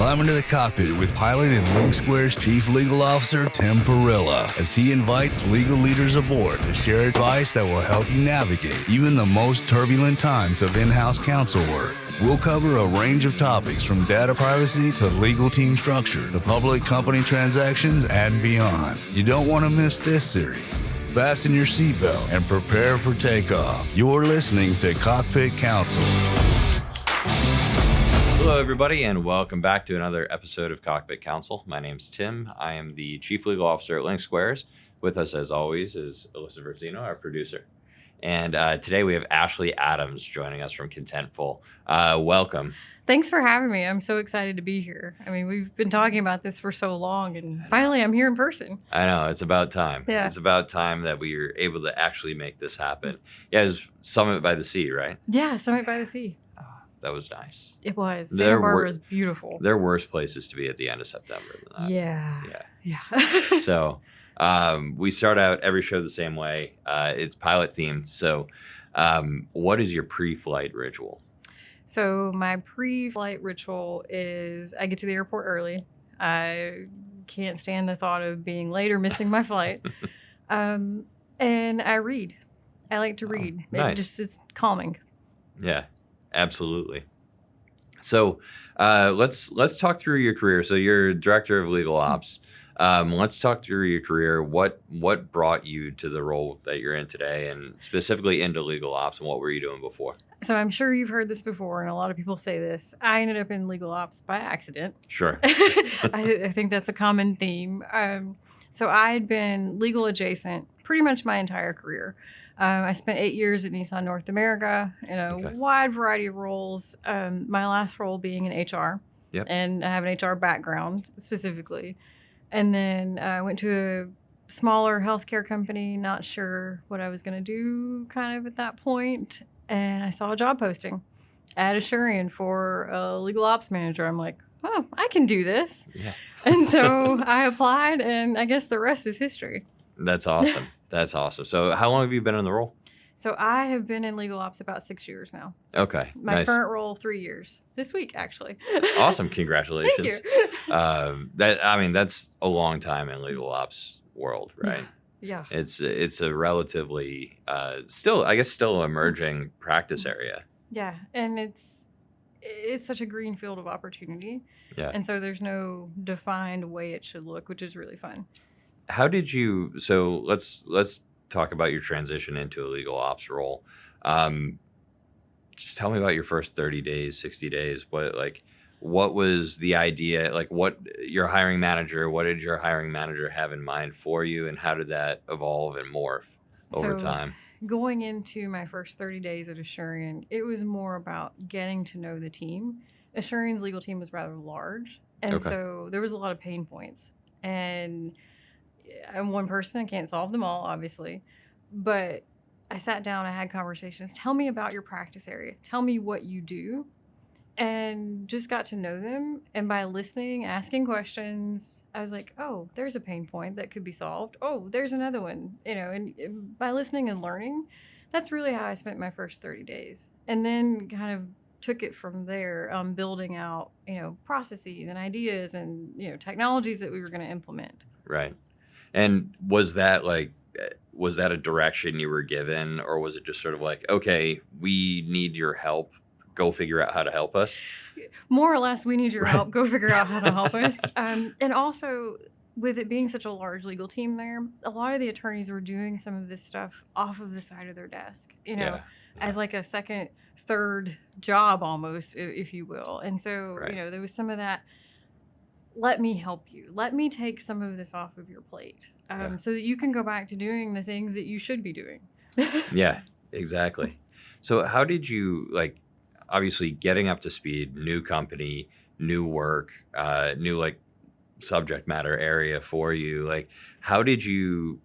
Climb into the cockpit with pilot and Link Square's Chief Legal Officer, Tim Perilla, as he invites legal leaders aboard to share advice that will help you navigate even the most turbulent times of in-house counsel work. We'll cover a range of topics from data privacy to legal team structure to public company transactions and beyond. You don't want to miss this series. Fasten your seatbelt and prepare for takeoff. You're listening to Cockpit Counsel. Hello, everybody, and welcome back to another episode of Cockpit Counsel. My name's Tim. I am the Chief Legal Officer at Link Squares. With us, as always, is Alyssa Verzino, our producer. And today we have Ashley Adams joining us from Contentful. Welcome. Thanks for having me. I'm so excited to be here. I mean, we've been talking about this for so long, and finally I'm here in person. I know. It's about time. Yeah. It's about time that we are able to actually make this happen. Yeah, it was Summit by the Sea, right? Yeah, Summit by the Sea. That was nice. It was. Santa Barbara is beautiful. There are worse places to be at the end of September than that. Yeah. So we start out every show the same way. It's pilot themed. So what is your pre-flight ritual? So my pre-flight ritual is I get to the airport early. I can't stand the thought of being late or missing my flight. And I read. I like to read. Nice. It's calming. Yeah. Absolutely. So let's talk through your career. So you're director of legal ops. Let's talk through your career. What brought you to the role that you're in today, and specifically into legal ops, and what were you doing before? So I'm sure you've heard this before, and a lot of people say this. I ended up in legal ops by accident. Sure. I think that's a common theme. So I had been legal adjacent pretty much my entire career. I spent 8 years at Nissan North America in a wide variety of roles. My last role being in HR. Yep. And I have an HR background specifically. And then I went to a smaller healthcare company, not sure what I was going to do kind of at that point. And I saw a job posting at Asurion for a legal ops manager. I'm like, oh, I can do this. Yeah. And so I applied, and I guess the rest is history. That's awesome. That's awesome. So how long have you been in the role? So I have been in legal ops about 6 years now. Okay. My nice. current role, 3 years. This week, actually. Awesome. Congratulations. Thank you. That's a long time in legal ops world, right? Yeah. It's a relatively still emerging practice area. Yeah, and it's such a green field of opportunity. Yeah. And so there's no defined way it should look, which is really fun. How did you? So let's talk about your transition into a legal ops role. Just tell me about your first 30 days, 60 days. What was the idea? Like, what did your hiring manager have in mind for you, and how did that evolve and morph over time? Going into my first 30 days at Asurion, it was more about getting to know the team. Asurion's legal team was rather large, and so there was a lot of pain points. And I'm one person, I can't solve them all, obviously. But I sat down, I had conversations. Tell me about your practice area. Tell me what you do. And just got to know them. And by listening, asking questions, I was like, oh, there's a pain point that could be solved. Oh, there's another one. And by listening and learning, that's really how I spent my first 30 days. And then kind of took it from there, building out, processes and ideas and, technologies that we were going to implement. Right. And was that a direction you were given, or was it just sort of like, okay, we need your help, go figure out how to help us? More or less, we need your help, go figure out how to help us. And also, with it being such a large legal team there, a lot of the attorneys were doing some of this stuff off of the side of their desk, as like a second, third job almost, if you will. And so, there was some of that. Let me help you. Let me take some of this off of your plate so that you can go back to doing the things that you should be doing. Yeah, exactly. So how did you, obviously getting up to speed, new company, new work, new subject matter area for you? How did you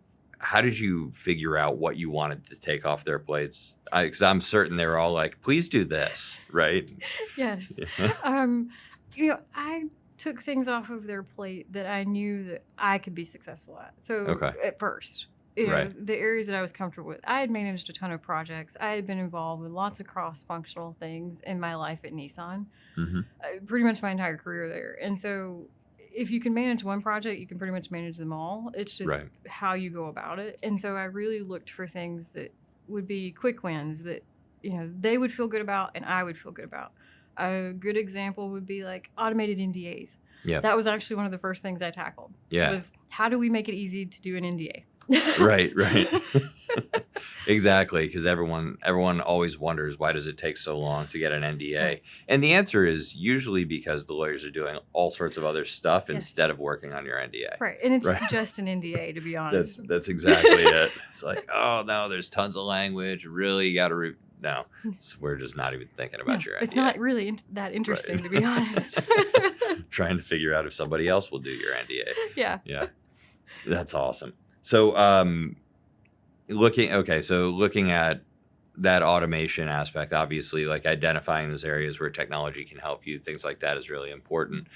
figure out what you wanted to take off their plates? Because I'm certain they were all like, please do this, right? Yes. I took things off of their plate that I knew that I could be successful at. So at first, The areas that I was comfortable with. I had managed a ton of projects. I had been involved with lots of cross-functional things in my life at Nissan, Mm-hmm. pretty much my entire career there. And so if you can manage one project, you can pretty much manage them all. It's just Right. how you go about it. And so I really looked for things that would be quick wins that, they would feel good about and I would feel good about. A good example would be like automated NDAs. Yeah. That was actually one of the first things I tackled. Yeah. Was how do we make it easy to do an NDA? Right. Exactly, because everyone always wonders, why does it take so long to get an NDA? Right. And the answer is usually because the lawyers are doing all sorts of other stuff Yes. instead of working on your NDA. Right. And it's Right. just an NDA, to be honest. That's exactly it. It's like, oh no, there's tons of language. Really, you got to no. We're just not even thinking about your NDA. It's not really that interesting, to be honest. Trying to figure out if somebody else will do your NDA. Yeah. Yeah, that's awesome. So, looking at that automation aspect, obviously, like identifying those areas where technology can help you, things like that is really important.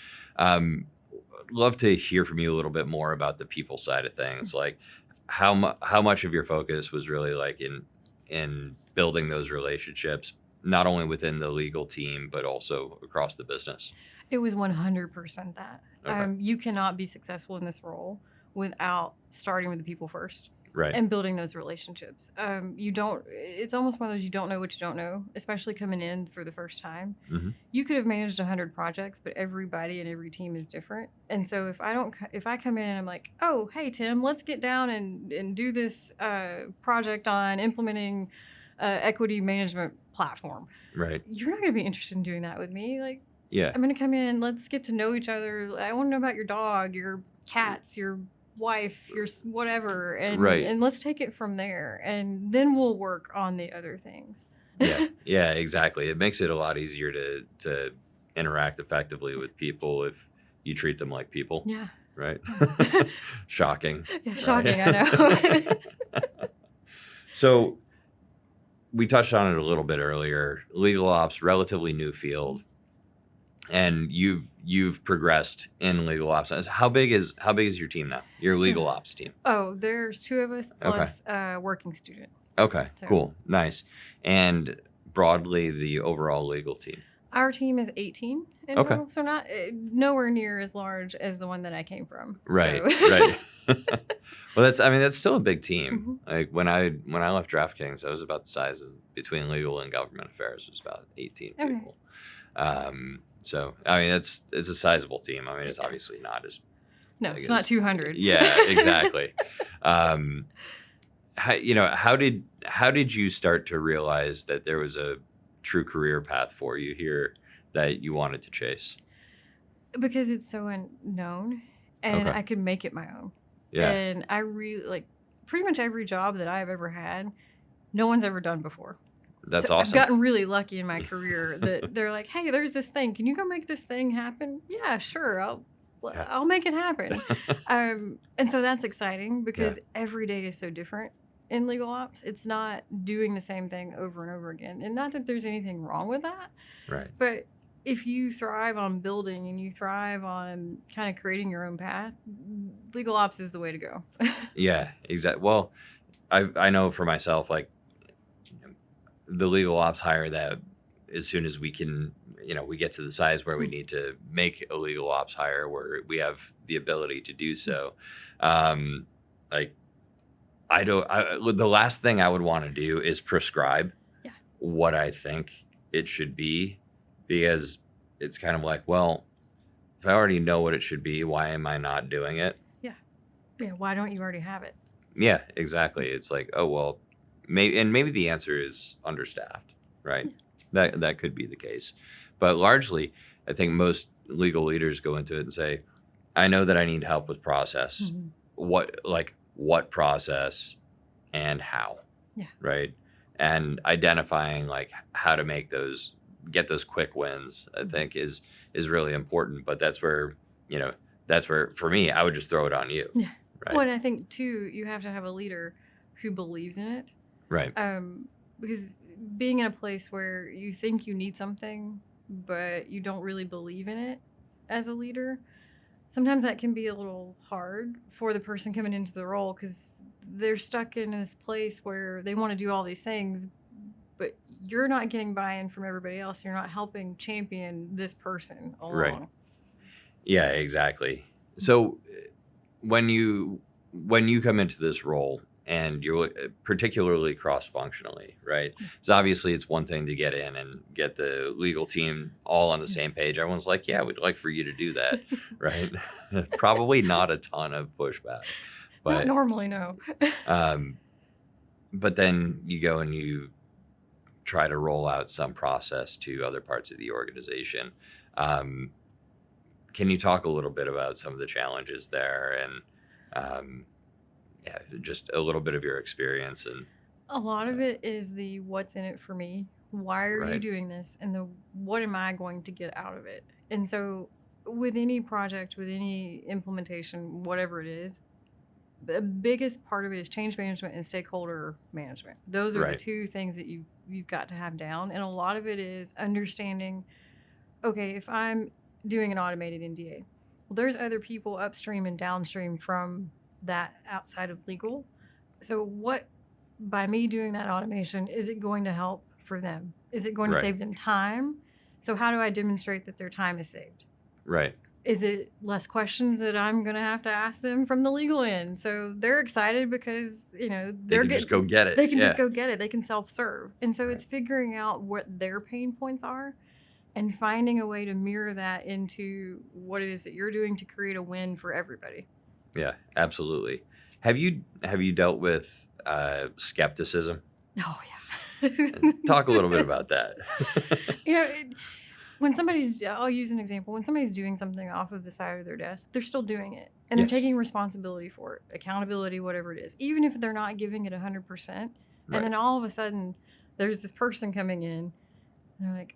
Love to hear from you a little bit more about the people side of things. Like, how much of your focus was really like in building those relationships, not only within the legal team but also across the business? It was 100% that. Okay. You cannot be successful in this role without starting with the people first. Right. And building those relationships. It's almost one of those you don't know what you don't know, especially coming in for the first time. Mm-hmm. You could have managed 100 projects, but everybody and every team is different. And so if I come in and I'm like, oh, hey, Tim, let's get down and do this project on implementing equity management platform. Right. You're not going to be interested in doing that with me. Like, Yeah. I'm going to come in, let's get to know each other. I want to know about your dog, your cats, your wife, your whatever, and Right. and let's take it from there, and then we'll work on the other things. Yeah, exactly. It makes it a lot easier to interact effectively with people if you treat them like people. Yeah. Right. Shocking. Yeah, shocking, Right? I know. So we touched on it a little bit earlier. Legal ops, relatively new field, and you've progressed in legal ops. How big is your team now? Your legal ops team. Oh, there's 2 of us plus working student. Okay, So- cool, nice. And broadly, the overall legal team. Our team is 18 in Okay. total, so not nowhere near as large as the one that I came from. Right, So- right. Well, that's still a big team. Mhm. Like when I left DraftKings, I was about the size of between legal and government affairs. It was about 18 Okay. people. So I mean, it's a sizable team. I mean, it's obviously not as No, big it's not as- 200. Yeah, exactly. How did you start to realize that there was a true career path for you here that you wanted to chase? Because it's so unknown, and Okay. I could make it my own. Yeah. And I really like pretty much every job that I've ever had, no one's ever done before. That's So awesome. I've gotten really lucky in my career that they're like, "Hey, there's this thing. Can you go make this thing happen?" Yeah, sure. I'll make it happen. And so that's exciting because every day is so different in legal ops. It's not doing the same thing over and over again. And not that there's anything wrong with that, Right. but if you thrive on building and you thrive on kind of creating your own path, legal ops is the way to go. Yeah, exactly. Well, I know for myself, like the legal ops hire that as soon as we can, we get to the size where we need to make a legal ops hire where we have the ability to do so. Like the last thing I would want to do is prescribe what I think it should be, because it's kind of like, well, if I already know what it should be, why am I not doing it? Yeah, why don't you already have it? Yeah, exactly. It's like, oh, well, maybe the answer is understaffed, right? That could be the case. But largely, I think most legal leaders go into it and say, I know that I need help with process. Mhm. What process and how? Yeah. Right? And identifying like how to get those quick wins, I think is really important. But that's where for me, I would just throw it on you. Yeah. Right. Well, and I think too, you have to have a leader who believes in it. Right. Because being in a place where you think you need something, but you don't really believe in it as a leader, sometimes that can be a little hard for the person coming into the role because they're stuck in this place where they want to do all these things, but you're not getting buy-in from everybody else. You're not helping champion this person Right. along. Yeah, exactly. So when you come into this role and you're particularly cross-functionally, right? So obviously it's one thing to get in and get the legal team all on the same page. Everyone's like, yeah, we'd like for you to do that, right? Probably not a ton of pushback, Not but normally, no. but then you go and you try to roll out some process to other parts of the organization. Can you talk a little bit about some of the challenges there and just a little bit of your experience? And A lot of it is the what's in it for me. Why are you Right. doing this? And the what am I going to get out of it? And so, with any project, with any implementation, whatever it is, the biggest part of it is change management and stakeholder management. Those are the Right. two things that you've got to have down. And a lot of it is understanding, okay, if I'm doing an automated NDA, well, there's other people upstream and downstream from that outside of legal. So what by me doing that automation, is it going to help for them? Is it going to Right. save them time? So how do I demonstrate that their time is saved? Right. Is it less questions that I'm going to have to ask them from the legal end? So they're excited because, They they're can just go get it. they can just Yeah. go get it. They can self-serve. And so it's figuring out what their pain points are and finding a way to mirror that into what it is that you're doing to create a win for everybody. Yeah, absolutely. Have you dealt with skepticism? Oh, yeah. Talk a little bit about that. When somebody's, I'll use an example. When somebody's doing something off of the side of their desk, they're still doing it. And Yes. they're taking responsibility for it, accountability, whatever it is, even if they're not giving it 100%. Right. And then all of a sudden, there's this person coming in. And they're like,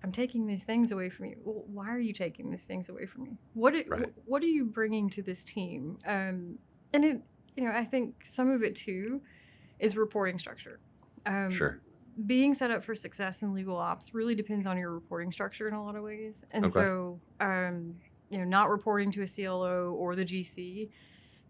I'm taking these things away from you. Well, why are you taking these things away from me? What are you bringing to this team? And it, I think some of it too is reporting structure. Sure. Being set up for success in legal ops really depends on your reporting structure in a lot of ways. And Okay. so, not reporting to a CLO or the GC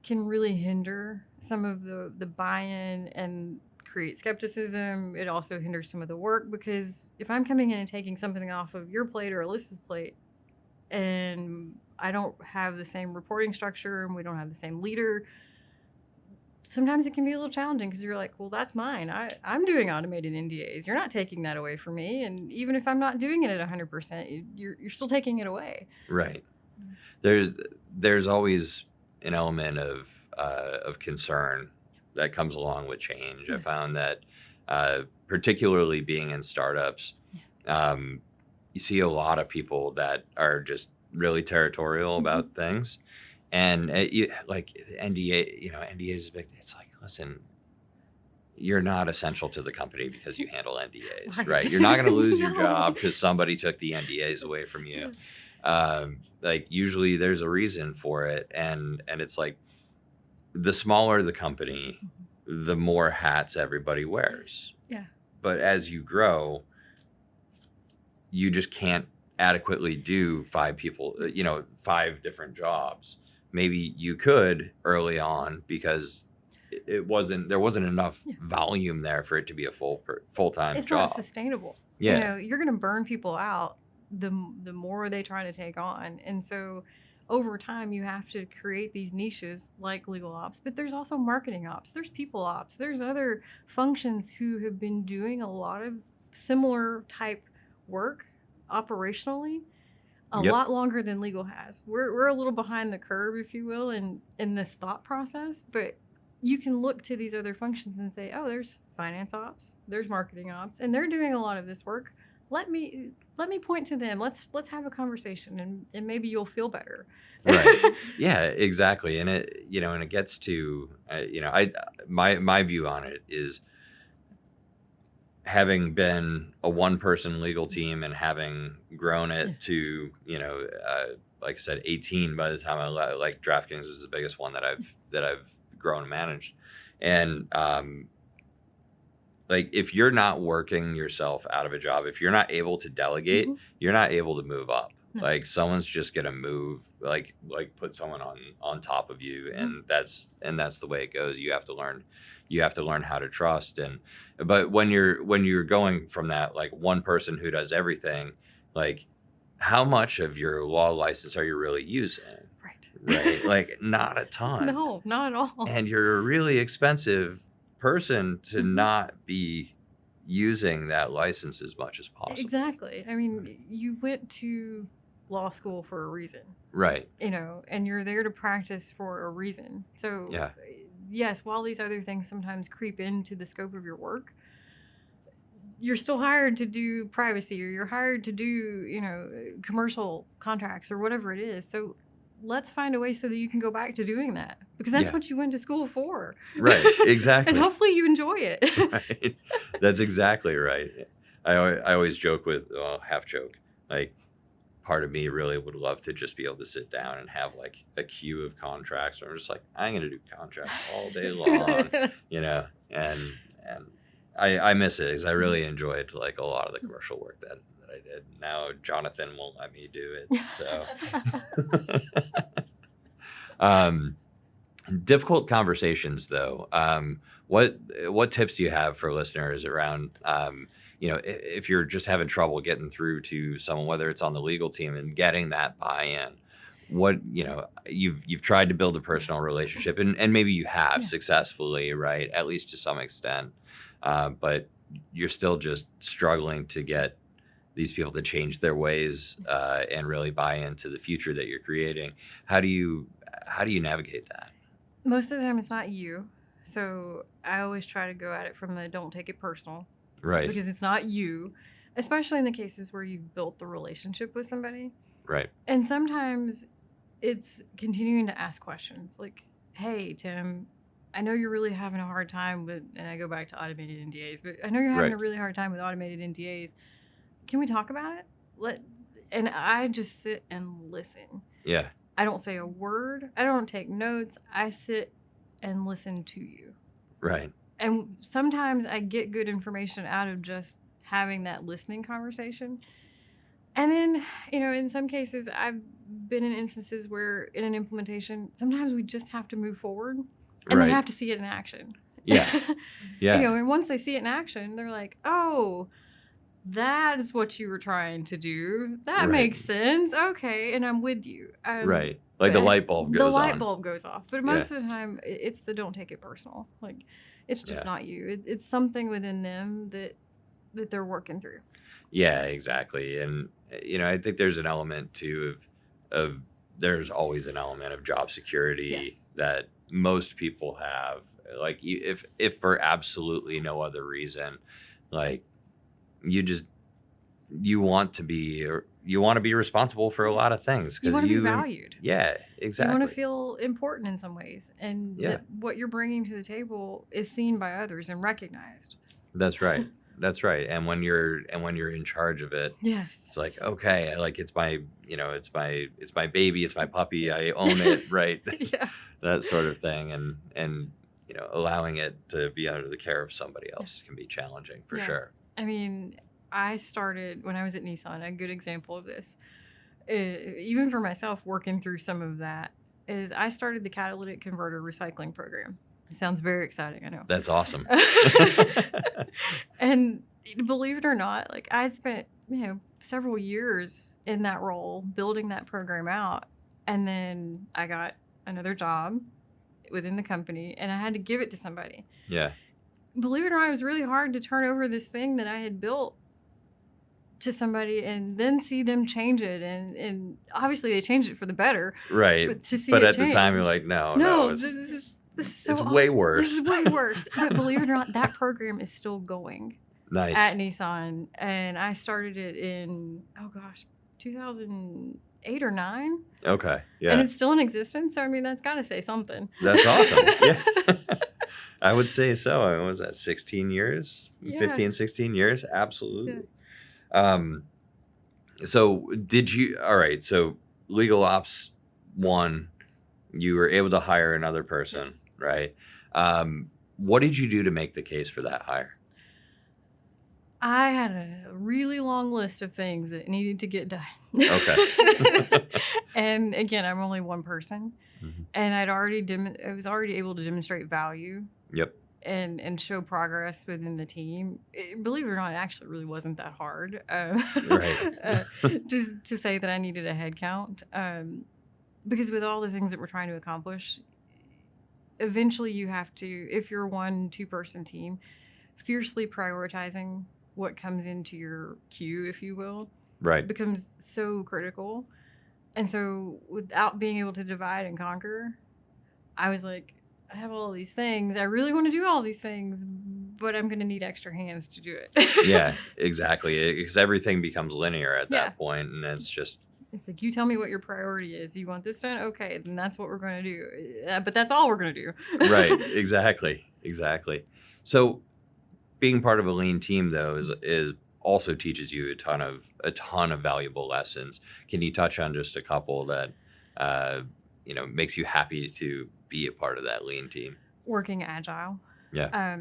can really hinder some of the buy-in and create skepticism. It also hinders some of the work because if I'm coming in and taking something off of your plate or Alyssa's plate and I don't have the same reporting structure and we don't have the same leader, sometimes it can be a little challenging because you're like, well, that's mine. I'm doing automated NDAs. You're not taking that away from me. And even if I'm not doing it at 100%, you're still taking it away. Right. There's always an element of concern that comes along with change. I found that particularly being in startups, you see a lot of people that are just really territorial about things. And like NDA, NDAs is big. It's like, listen, you're not essential to the company because you handle NDAs, right? You're not going to lose your No. job because somebody took the NDAs away from you. Like usually there's a reason for it, and it's like the smaller the company, the more hats everybody wears. Yeah. But as you grow, you just can't adequately do 5 different jobs. Maybe you could early on because there wasn't enough volume there for it to be a full-time It's job. not sustainable. Yeah. You're going to burn people out the more they try to take on. And so over time, you have to create these niches like legal ops, but there's also marketing ops, there's people ops, there's other functions who have been doing a lot of similar type work operationally a Yep. lot longer than legal has. We're a little behind the curve, if you will, in this thought process, but you can look to these other functions and say, oh, there's finance ops, there's marketing ops, and they're doing a lot of this work. Let me point to them. Let's have a conversation, and maybe you'll feel better. Right. Yeah, exactly. And it gets to, my view on it is having been a one-person legal team and having grown it to, like I said, 18 by the time I left. Like DraftKings was the biggest one that I've grown and managed. And like if you're not working yourself out of a job, if you're not able to delegate, you're not able to move up. No. Like someone's just gonna move, like put someone on top of you, and that's the way it goes. You have to learn how to trust. But when you're going from that, like one person who does everything, like how much of your law license are you really using? Right. Like not a ton. No, not at all. And you're a really expensive person to Mhm. not be using that license as much as possible. Exactly. I mean, you went to law school for a reason, Right. and you're there to practice for a reason. So, Yeah. yes, while these other things sometimes creep into the scope of your work, you're still hired to do privacy, or you're hired to do, commercial contracts or whatever it is. So let's find a way so that you can go back to doing that, because that's Yeah. what you went to school for. Right. Exactly. And hopefully you enjoy it. Right. That's exactly right. I always joke half joke, like part of me really would love to just be able to sit down and have like a queue of contracts, or I'm just like, I'm going to do contracts all day long, and I miss it because I really enjoyed like a lot of the commercial work that I did. Now Jonathan won't let me do it. So difficult conversations though. What tips do you have for listeners around, if you're just having trouble getting through to someone, whether it's on the legal team and getting that buy-in? What, you've tried to build a personal relationship, and maybe you have successfully, right? At least to some extent. But you're still just struggling to get these people to change their ways and really buy into the future that you're creating. How do you navigate that? Most of the time it's not you. So I always try to go at it from the don't take it personal. Right. Because it's not you, especially in the cases where you've built the relationship with somebody. Right. And sometimes it's continuing to ask questions like, hey, Tim, I know you're really having a hard time with, and I go back to automated NDAs, but I know you're having a really hard time with automated NDAs. Can we talk about it? And I just sit and listen. Yeah. I don't say a word. I don't take notes. I sit and listen to you. Right. And sometimes I get good information out of just having that listening conversation. And then, in some cases, I've been in instances where in an implementation, sometimes we just have to move forward and they have to see it in action. Yeah. Yeah. And once they see it in action, they're like, oh, that is what you were trying to do. That makes sense. Okay. And I'm with you. Right. Like the light bulb goes on. The light bulb goes off. But most of the time, it's the don't take it personal. Like, it's just not you. It's something within them that they're working through. Yeah, exactly. And, I think there's an element too of there's always an element of job security that most people have. Like if for absolutely no other reason, like you want to be responsible for a lot of things. You want to be valued. Yeah, exactly. You want to feel important in some ways, and that what you're bringing to the table is seen by others and recognized. That's right. That's right. And when you're in charge of it, yes, it's like, okay, like it's my baby, it's my puppy, I own it, right? Yeah. That sort of thing, and allowing it to be under the care of somebody else can be challenging for sure. I mean, I started when I was at Nissan. A good example of this, even for myself, working through some of that, is I started the catalytic converter recycling program. It sounds very exciting, I know. That's awesome. And believe it or not, like I had spent, several years in that role, building that program out. And then I got another job within the company and I had to give it to somebody. Yeah. Believe it or not, it was really hard to turn over this thing that I had built to somebody and then see them change it. And obviously they changed it for the better. Right. But at the time you're like, no, this is so it's way worse. This is way worse. But believe it or not, that program is still going. Nice. At Nissan. And I started it in, 2008 or 9. Okay. Yeah. And it's still in existence. So, I mean, that's got to say something. That's awesome. Yeah. I would say so. I mean, was that 16 years? Yeah. 15, 16 years? Absolutely. Yeah. So so Legal Ops 1, you were able to hire another person, right? What did you do to make the case for that hire? I had a really long list of things that needed to get done. Okay. And again, I'm only one person, Mhm. and I was already able to demonstrate value Yep. and show progress within the team. Believe it or not, it actually really wasn't that hard Right. to say that I needed a head count. Because with all the things that we're trying to accomplish, eventually you have to, if you're a 1-2 person team, fiercely prioritizing what comes into your queue, if you will, Right. becomes so critical. And so without being able to divide and conquer, I was like, I have all these things. I really want to do all these things, but I'm going to need extra hands to do it. Yeah, exactly. Because everything becomes linear at Yeah. that point, and it's just It's like, you tell me what your priority is. You want this done? Okay, then that's what we're going to do. But that's all we're going to do. right. Exactly. So being part of a lean team though is also teaches you a ton of valuable lessons. Can you touch on just a couple that makes you happy to be a part of that lean team? Working agile. Yeah.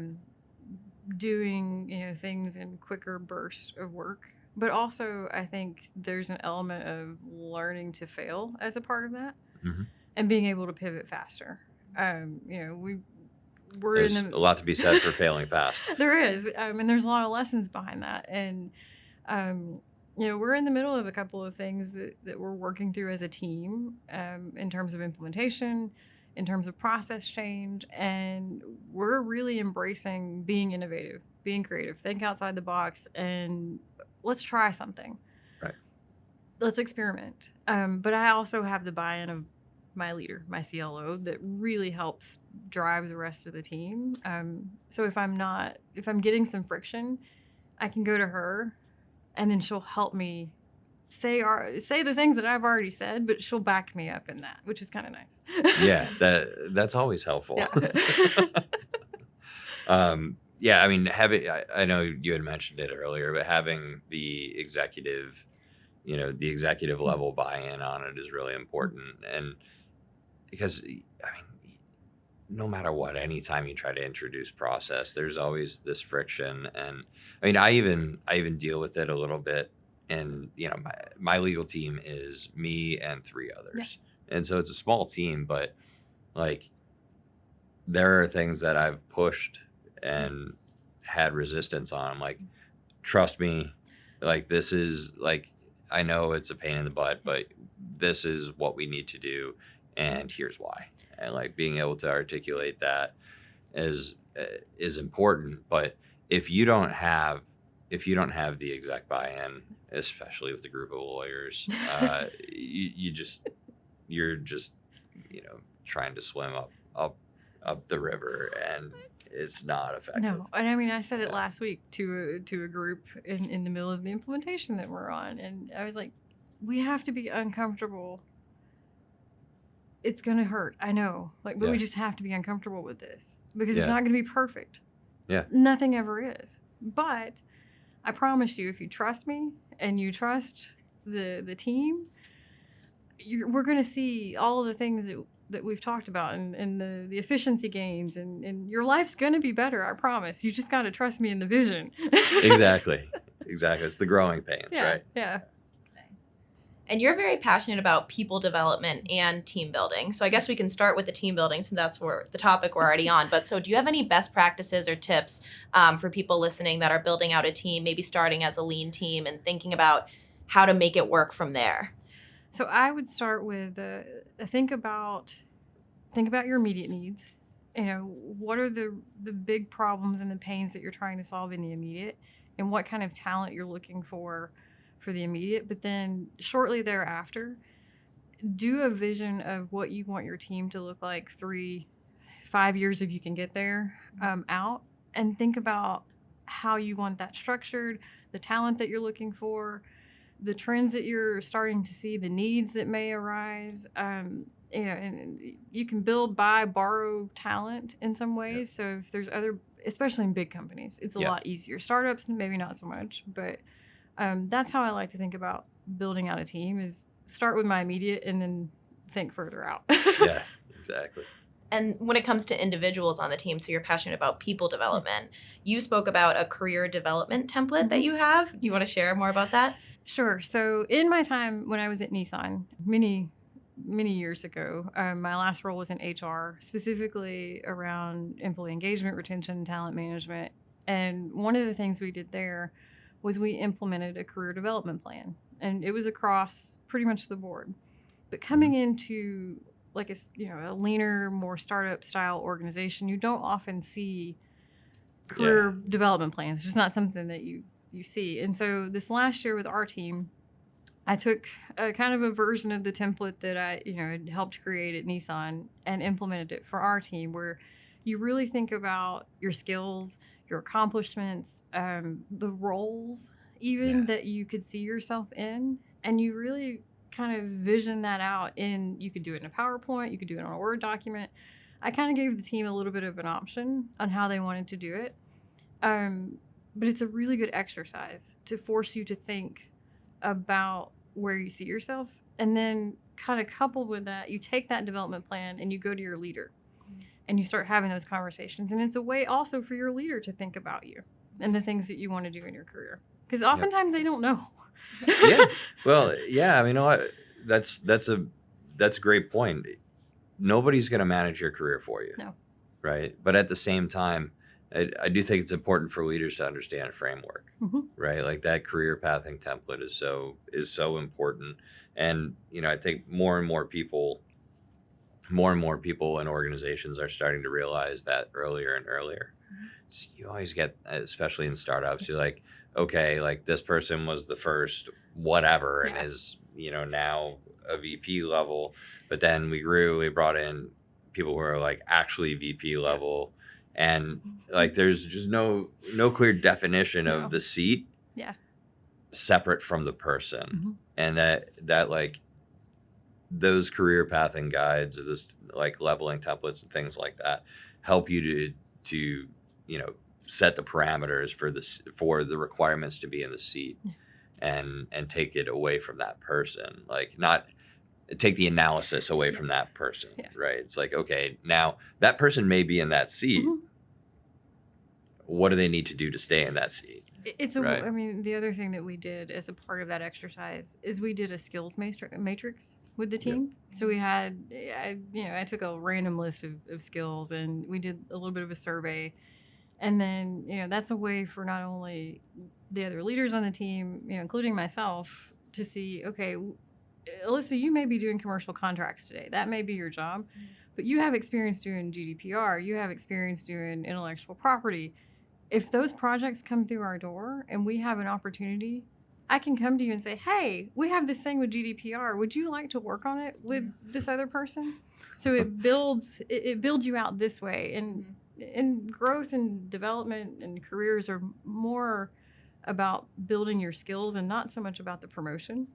Doing things in quicker bursts of work, but also I think there's an element of learning to fail as a part of that, Mhm. and being able to pivot faster. We're There's in a lot to be said for failing fast. there is, and there's a lot of lessons behind that, and we're in the middle of a couple of things that we're working through as a team, in terms of implementation, in terms of process change, and we're really embracing being innovative, being creative, think outside the box, and let's try something. Right. Let's experiment. But I also have the buy-in of my leader, my CLO, that really helps drive the rest of the team. So if I'm getting some friction, I can go to her, and then she'll help me say the things that I've already said, but she'll back me up in that, which is kind of nice. Yeah, that's always helpful. Yeah. Yeah, I mean, I know you had mentioned it earlier, but having the executive level buy-in on it is really important. And because, I mean, no matter what, anytime you try to introduce process, there's always this friction. And I mean, I even deal with it a little bit. And, my legal team is me and 3 others. Yeah. And so it's a small team, but like there are things that I've pushed and had resistance on. I'm like, trust me, like this is like, I know it's a pain in the butt, but this is what we need to do. And here's why. And like being able to articulate that is important. But if you don't have the exec buy-in, especially with a group of lawyers, you're just trying to swim up the river, and it's not effective. No, and I mean, I said it last week to a group in the middle of the implementation that we're on, and I was like, we have to be uncomfortable. It's gonna hurt, I know, but we just have to be uncomfortable with this because it's not gonna be perfect. Yeah, nothing ever is. But I promise you, if you trust me and you trust the team, we're gonna see all of the things that we've talked about, and the efficiency gains, and your life's going to be better, I promise. You just got to trust me in the vision. Exactly. It's the growing pains, right? Yeah. Nice. And you're very passionate about people development and team building. So I guess we can start with the team building, since that's the topic we're already on. But so do you have any best practices or tips for people listening that are building out a team, maybe starting as a lean team and thinking about how to make it work from there? So I would start with think about your immediate needs. What are the big problems and the pains that you're trying to solve in the immediate, and what kind of talent you're looking for the immediate. But then shortly thereafter, do a vision of what you want your team to look like 3-5 years, if you can get there, out, and think about how you want that structured, the talent that you're looking for, the trends that you're starting to see, the needs that may arise. And you can build, buy, borrow talent in some ways. Yeah. So if there's especially in big companies, it's a lot easier. Startups, maybe not so much, but that's how I like to think about building out a team, is start with my immediate and then think further out. Yeah, exactly. And when it comes to individuals on the team, so you're passionate about people development, you spoke about a career development template that you have. Do you want to share more about that? Sure. So in my time when I was at Nissan, many years ago, my last role was in HR, specifically around employee engagement, retention, talent management. And one of the things we did there was we implemented a career development plan, and it was across pretty much the board. But coming into like a leaner, more startup style organization, you don't often see career development plans. It's just not something that you see. And so this last year with our team, I took a kind of a version of the template that I had helped create at Nissan and implemented it for our team, where you really think about your skills, your accomplishments, the roles even that you could see yourself in, and you really kind of vision that out you could do it in a PowerPoint, you could do it on a Word document. I kind of gave the team a little bit of an option on how they wanted to do it. But it's a really good exercise to force you to think about where you see yourself. And then kind of coupled with that, you take that development plan and you go to your leader and you start having those conversations. And it's a way also for your leader to think about you and the things that you want to do in your career. Because oftentimes they don't know. Yeah. Well, yeah. I mean, that's a great point. Nobody's going to manage your career for you. No. Right. But at the same time, I do think it's important for leaders to understand a framework, right? Like that career pathing template is so important. And, I think more and more people in organizations are starting to realize that earlier and earlier. So you always get, especially in startups, you're like, okay, like this person was the first whatever and is, now a VP level. But then we brought in people who are like actually VP level. And like there's just no clear definition of the seat separate from the person. And that like those career pathing guides or those like leveling templates and things like that help you to set the parameters for the requirements to be in the seat and take it away from that person. Like not take the analysis away from that person, right? It's like, okay, now that person may be in that seat. What do they need to do to stay in that seat? I mean, the other thing that we did as a part of that exercise is we did a skills matrix with the team. So we had, I took a random list of skills and we did a little bit of a survey. And then, that's a way for not only the other leaders on the team, including myself, to see, okay, Alyssa, you may be doing commercial contracts today. That may be your job, but you have experience doing GDPR. You have experience doing intellectual property. If those projects come through our door and we have an opportunity, I can come to you and say, hey, we have this thing with GDPR. Would you like to work on it with this other person? So it builds you out this way. And growth and development and careers are more about building your skills and not so much about the promotion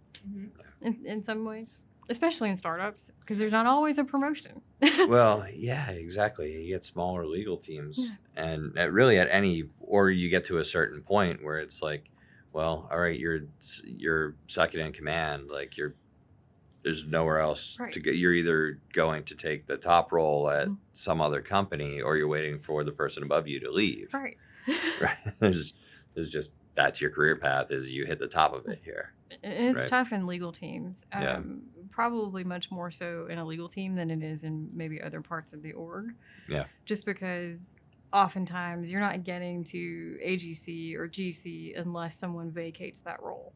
in some ways, especially in startups, because there's not always a promotion. Well, yeah, exactly. You get smaller legal teams and really or you get to a certain point where it's like, well, all right, you're second in command. Like there's nowhere else to go. You're either going to take the top role at some other company or you're waiting for the person above you to leave. Right. Right. There's just, that's your career path is you hit the top of it here. And it's tough in legal teams. Probably much more so in a legal team than it is in maybe other parts of the org. Yeah. Just because oftentimes you're not getting to AGC or GC unless someone vacates that role.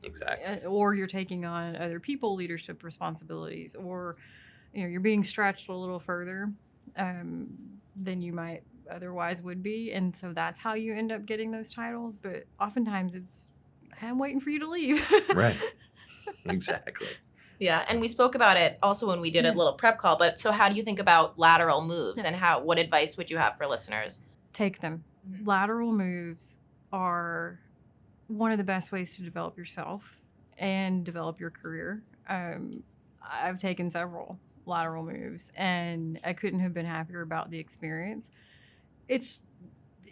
Exactly. Or you're taking on other people leadership responsibilities, or you're being stretched a little further than you might otherwise would be, and so that's how you end up getting those titles. But oftentimes it's, I'm waiting for you to leave. Right. Exactly. Yeah, and we spoke about it also when we did a little prep call. But so how do you think about lateral moves, and what advice would you have for listeners? Take them. Lateral moves are one of the best ways to develop yourself and develop your career. I've taken several lateral moves, and I couldn't have been happier about the experience. It's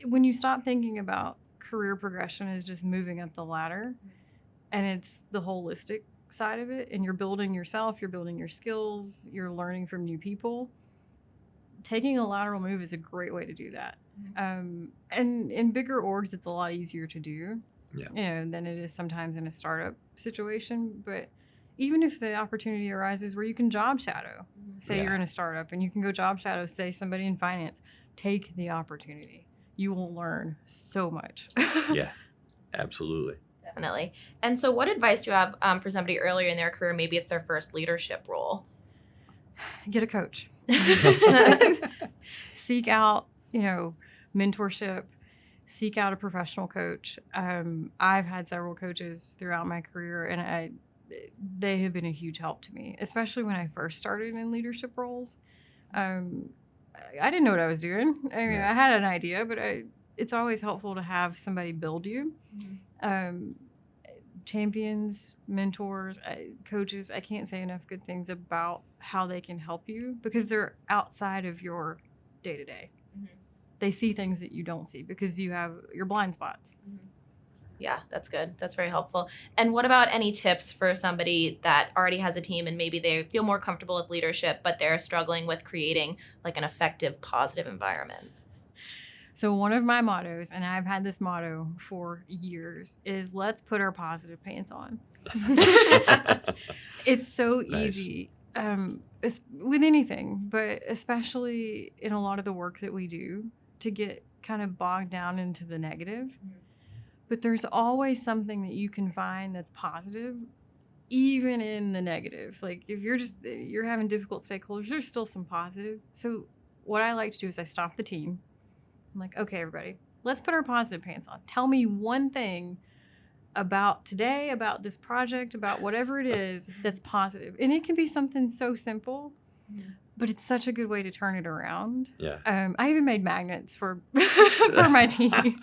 when you stop thinking about career progression as just moving up the ladder, and it's the holistic side of it, and you're building yourself, you're building your skills, you're learning from new people. taking a lateral move is a great way to do that. And in bigger orgs, it's a lot easier to do, than it is sometimes in a startup situation. But even if the opportunity arises where you can job shadow, say you're in a startup and you can go job shadow, say somebody in finance, take the opportunity. You will learn so much. Yeah, absolutely. Definitely. And so what advice do you have for somebody earlier in their career? Maybe it's their first leadership role. Get a coach. Seek out, mentorship. Seek out a professional coach. I've had several coaches throughout my career, and they have been a huge help to me, especially when I first started in leadership roles. I didn't know what I was doing. I mean, I had an idea, but it's always helpful to have somebody build you. Champions, mentors, coaches, I can't say enough good things about how they can help you because they're outside of your day-to-day. They see things that you don't see because you have your blind spots. Yeah, that's good. That's very helpful. And what about any tips for somebody that already has a team and maybe they feel more comfortable with leadership, but they're struggling with creating like an effective, positive environment? So one of my mottos, and I've had this motto for years, is let's put our positive pants on. It's so easy with anything, but especially in a lot of the work that we do, to get kind of bogged down into the negative. But there's always something that you can find that's positive, even in the negative. Like if you're having difficult stakeholders, there's still some positive. So what I like to do is I stop the team. I'm like, okay, everybody, let's put our positive pants on. Tell me one thing about today, about this project, about whatever it is that's positive. And it can be something so simple, but it's such a good way to turn it around. Yeah. I even made magnets for my team.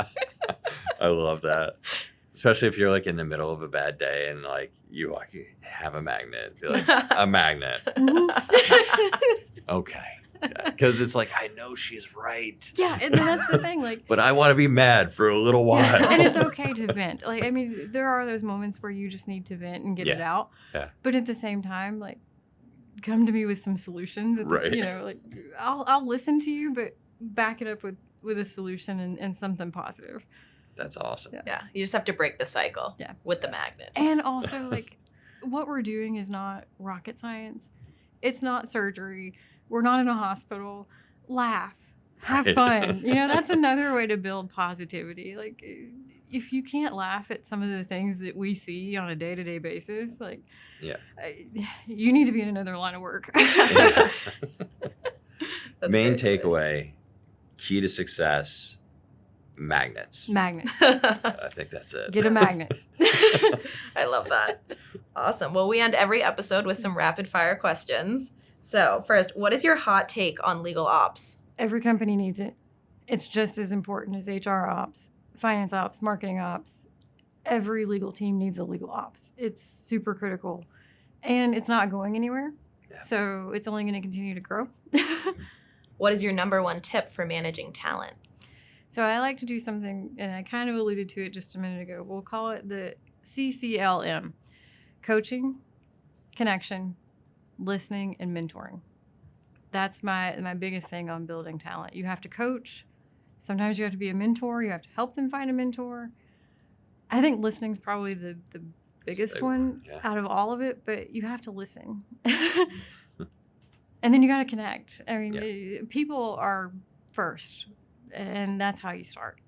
I love that. Especially if you're like in the middle of a bad day and like you have a magnet. Be like, a magnet. Okay. Because it's like, I know she's right. Yeah, and that's the thing. Like, but I want to be mad for a little while. Yeah, and it's okay to vent. Like, I mean, there are those moments where you just need to vent and get it out. Yeah. But at the same time, like, come to me with some solutions. Right. Like, I'll listen to you, but back it up with a solution and something positive. That's awesome. Yeah. You just have to break the cycle with the magnet. And also, like, what we're doing is not rocket science. It's not surgery. We're not in a hospital. Laugh. Have fun. That's another way to build positivity. Like, if you can't laugh at some of the things that we see on a day-to-day basis, like, you need to be in another line of work. Main takeaway, key to success, magnets. Magnets. I think that's it. Get a magnet. I love that. Awesome. Well, we end every episode with some rapid fire questions. So first, what is your hot take on legal ops? Every company needs it. It's just as important as HR ops, finance ops, marketing ops. Every legal team needs a legal ops. It's super critical. And it's not going anywhere. Yeah. So it's only going to continue to grow. What is your number one tip for managing talent? So I like to do something, and I kind of alluded to it just a minute ago. We'll call it the CCLM. Coaching, connection, listening, and mentoring. That's my biggest thing on building talent. You have to coach. Sometimes you have to be a mentor. You have to help them find a mentor. I think listening is probably the biggest one out of all of it, but you have to listen. And then you got to connect. I mean, people are first, and that's how you start.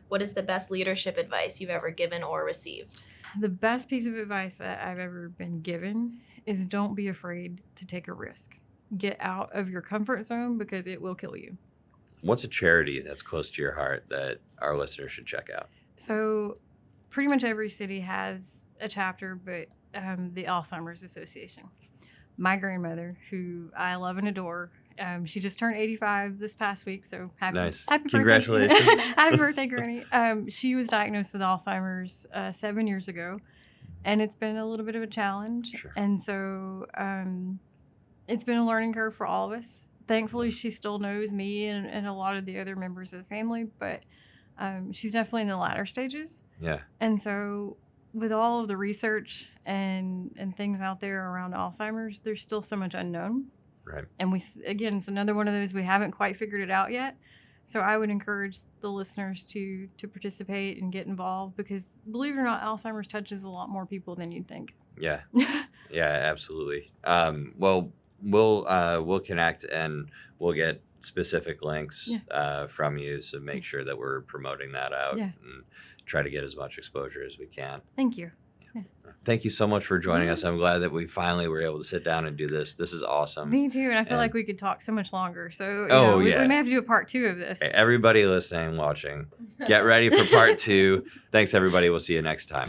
What is the best leadership advice you've ever given or received? The best piece of advice that I've ever been given is don't be afraid to take a risk. Get out of your comfort zone because it will kill you. What's a charity that's close to your heart that our listeners should check out? So pretty much every city has a chapter, but the Alzheimer's Association. My grandmother, who I love and adore, she just turned 85 this past week, so happy Congratulations. Birthday. Happy birthday, Granny. She was diagnosed with Alzheimer's 7 years ago, and it's been a little bit of a challenge. Sure. And so it's been a learning curve for all of us. Thankfully, she still knows me and a lot of the other members of the family, but she's definitely in the latter stages. Yeah. And so with all of the research and things out there around Alzheimer's, there's still so much unknown. Right. And again, it's another one of those, we haven't quite figured it out yet. So I would encourage the listeners to participate and get involved, because believe it or not, Alzheimer's touches a lot more people than you'd think. Yeah. Yeah, absolutely. Well, we'll connect and we'll get specific links from you, so make sure that we're promoting that out and try to get as much exposure as we can. Thank you. Thank you so much for joining us. I'm glad that we finally were able to sit down and do this. This is awesome. Me too. And I feel like we could talk so much longer. So we may have to do a part 2 of this. Hey, everybody listening, watching, get ready for part 2. Thanks, everybody. We'll see you next time.